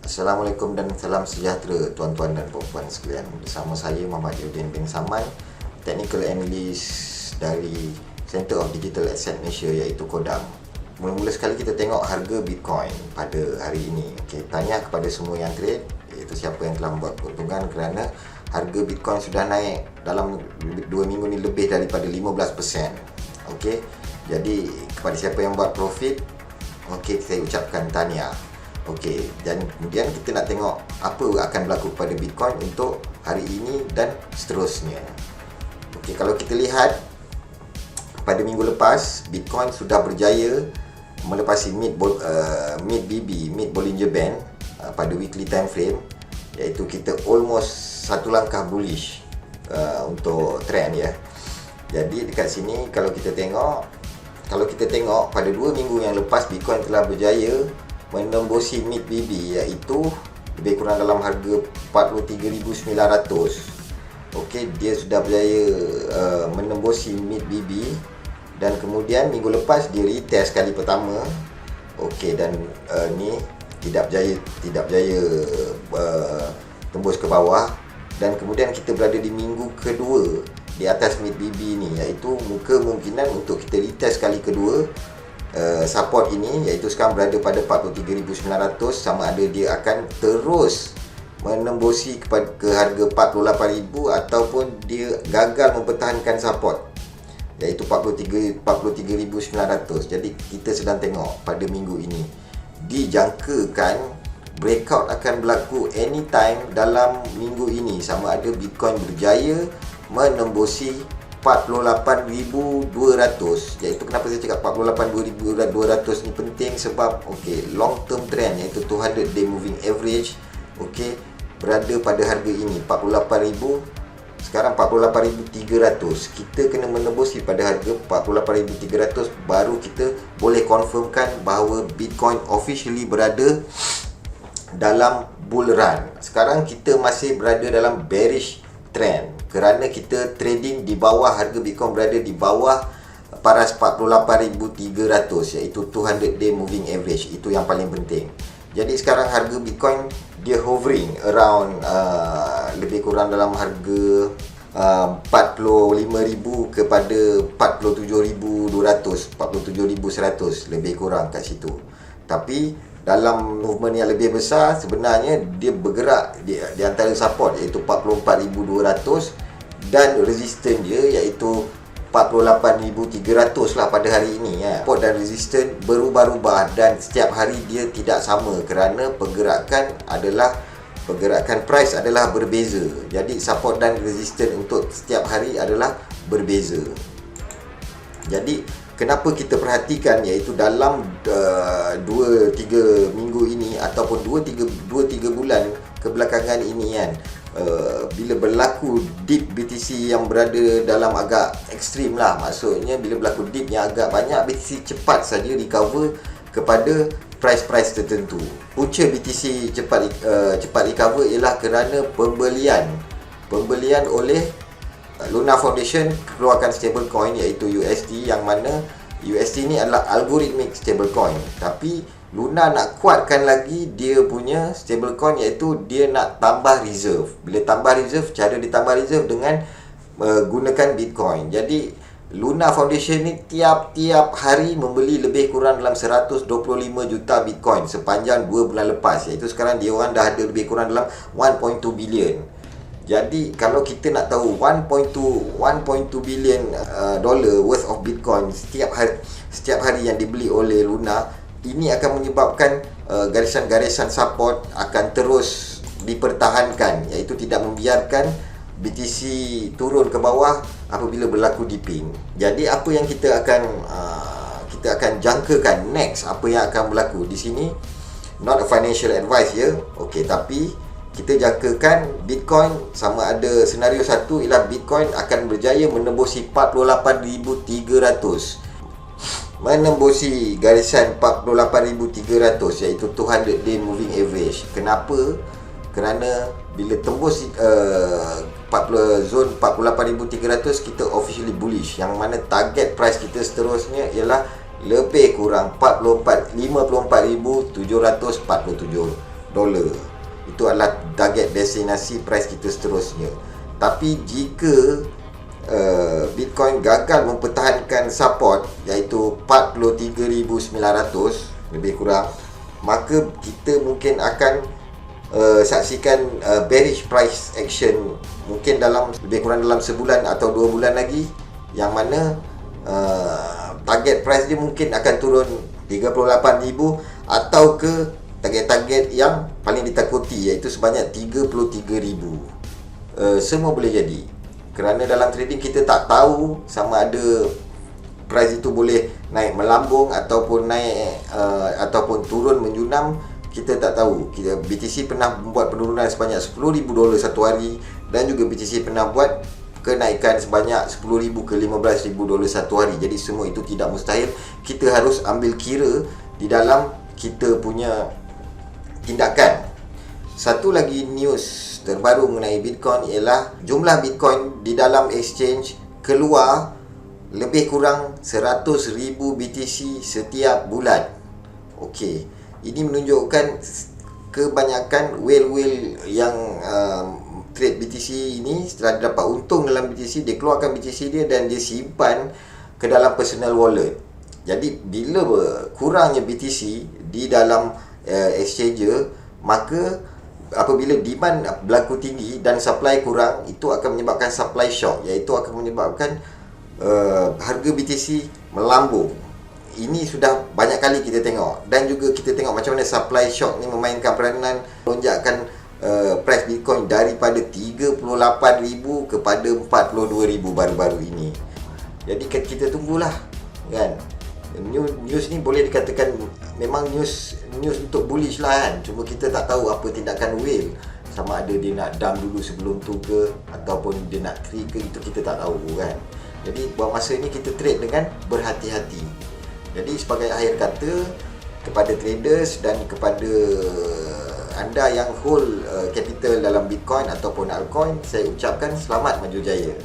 Assalamualaikum dan salam sejahtera tuan-tuan dan puan-puan sekalian. Bersama saya Muhammad Yudin bin Saman, Technical Analyst dari Center of Digital Asset Malaysia, iaitu Kodam. Mula-mula sekali kita tengok harga Bitcoin pada hari ini. Okey, tanya kepada semua yang trade, iaitu siapa yang telah membuat keuntungan, kerana harga Bitcoin sudah naik dalam 2 minggu ni lebih daripada 15%. Okey, jadi kepada siapa yang buat profit, okey, saya ucapkan tahniah. Okey, dan kemudian kita nak tengok apa akan berlaku pada Bitcoin untuk hari ini dan seterusnya. Okey, kalau kita lihat pada minggu lepas, Bitcoin sudah berjaya melepasi mid BB, mid Bollinger Band pada weekly time frame, iaitu kita almost satu langkah bullish untuk trend ya. Jadi dekat sini kalau kita tengok pada 2 minggu yang lepas, Bitcoin telah berjaya menembusi mid BB, iaitu lebih kurang dalam harga 43,900. Okey, dia sudah berjaya menembusi mid BB, dan kemudian minggu lepas dia retest kali pertama. Okey, dan ni tidak berjaya tembus ke bawah, dan kemudian kita berada di minggu kedua di atas mid BB ni, iaitu kemungkinan untuk kita retest kali kedua support ini, iaitu sekarang berada pada 43,900. Sama ada dia akan terus menembusi ke harga 48,000 ataupun dia gagal mempertahankan support, iaitu 43,900. Jadi kita sedang tengok pada minggu ini, dijangkakan breakout akan berlaku anytime dalam minggu ini, sama ada Bitcoin berjaya menembusi 48,200. Iaitu kenapa saya cakap 48,200 ni penting, sebab okey, long term trend, iaitu 200 day moving average, okey, berada pada harga ini 48,000. Sekarang 48,300. Kita kena menembusi pada harga 48,300 baru kita boleh confirmkan bahawa Bitcoin officially berada dalam bull run. Sekarang kita masih berada dalam bearish trend, kerana kita trading di bawah, harga Bitcoin berada di bawah paras 48,300, iaitu 200 day moving average. Itu yang paling penting. Jadi sekarang harga Bitcoin dia hovering around lebih kurang dalam harga 45,000 kepada 47,200, 47,100, lebih kurang kat situ. Tapi dalam movement yang lebih besar, sebenarnya dia bergerak di antara support, iaitu 44,200, dan resistance dia iaitu 48,300 lah pada hari ini ya. Support dan resistance berubah-ubah, dan setiap hari dia tidak sama, kerana pergerakan price adalah berbeza. Jadi support dan resistance untuk setiap hari adalah berbeza. Jadi kenapa kita perhatikan, iaitu dalam 2-3 minggu ini ataupun 2-3 bulan kebelakangan ini kan, bila berlaku dip BTC yang berada dalam agak ekstrim lah, maksudnya bila berlaku dip yang agak banyak, BTC cepat saja recover kepada price tertentu. Punca BTC cepat recover ialah kerana pembelian oleh Luna Foundation keluarkan stablecoin, iaitu USD, yang mana USD ni adalah algorithmic stablecoin. Tapi Luna nak kuatkan lagi dia punya stablecoin, iaitu dia nak tambah reserve. Bila tambah reserve, cara dia tambah reserve dengan gunakan Bitcoin. Jadi Luna Foundation ni tiap-tiap hari membeli lebih kurang dalam 125 juta Bitcoin sepanjang 2 bulan lepas, iaitu sekarang dia orang dah ada lebih kurang dalam 1.2 billion. Jadi kalau kita nak tahu 1.2 billion dollar worth of Bitcoin setiap hari yang dibeli oleh Luna, ini akan menyebabkan garisan-garisan support akan terus dipertahankan, iaitu tidak membiarkan BTC turun ke bawah apabila berlaku dipping. Jadi apa yang kita akan jangkakan next, apa yang akan berlaku di sini, not a financial advice ya. Okey, tapi kita jangkakan Bitcoin, sama ada senario satu ialah Bitcoin akan berjaya menembusi 48,300, menembusi garisan 48,300, iaitu 200 day moving average. Kenapa? Kerana bila tembus zone 48,300 kita officially bullish, yang mana target price kita seterusnya ialah lebih kurang 54,747 dolar. Itu adalah target destinasi price kita seterusnya. Tapi jika Bitcoin gagal mempertahankan support iaitu 43,900 lebih kurang, maka kita mungkin akan saksikan bearish price action mungkin dalam lebih kurang dalam sebulan atau 2 bulan lagi, yang mana target price dia mungkin akan turun 38,000 atau ke target-target yang paling ditakuti iaitu sebanyak 33,000. Semua boleh jadi, kerana dalam trading kita tak tahu sama ada price itu boleh naik melambung ataupun naik ataupun turun menjunam. Kita tak tahu. BTC pernah membuat penurunan sebanyak 10,000 dolar satu hari, dan juga BTC pernah buat kenaikan sebanyak 10,000 ke 15,000 dolar satu hari. Jadi semua itu tidak mustahil. Kita harus ambil kira di dalam kita punya tindakan. Satu lagi news terbaru mengenai Bitcoin ialah jumlah Bitcoin di dalam exchange keluar lebih kurang 100,000 BTC setiap bulan. Okey, ini menunjukkan kebanyakan whale-whale yang trade BTC ini setelah dapat untung dalam BTC, dia keluarkan BTC dia dan dia simpan ke dalam personal wallet. Jadi bila kurangnya BTC di dalam exchanger, maka apabila demand berlaku tinggi dan supply kurang, itu akan menyebabkan supply shock, iaitu akan menyebabkan harga BTC melambung. Ini sudah banyak kali kita tengok, dan juga kita tengok macam mana supply shock ni memainkan peranan lonjakan price Bitcoin daripada 38,000 kepada 42,000 baru-baru ini. Jadi kita tunggulah, kan. News ni boleh dikatakan memang news untuk bullish lah, kan. Cuma kita tak tahu apa tindakan whale, sama ada dia nak dump dulu sebelum tu ke ataupun dia nak trigger, itu kita tak tahu, kan. Jadi buat masa ni kita trade dengan berhati-hati. Jadi sebagai akhir kata kepada traders dan kepada anda yang hold capital dalam Bitcoin ataupun altcoin, saya ucapkan selamat maju jaya.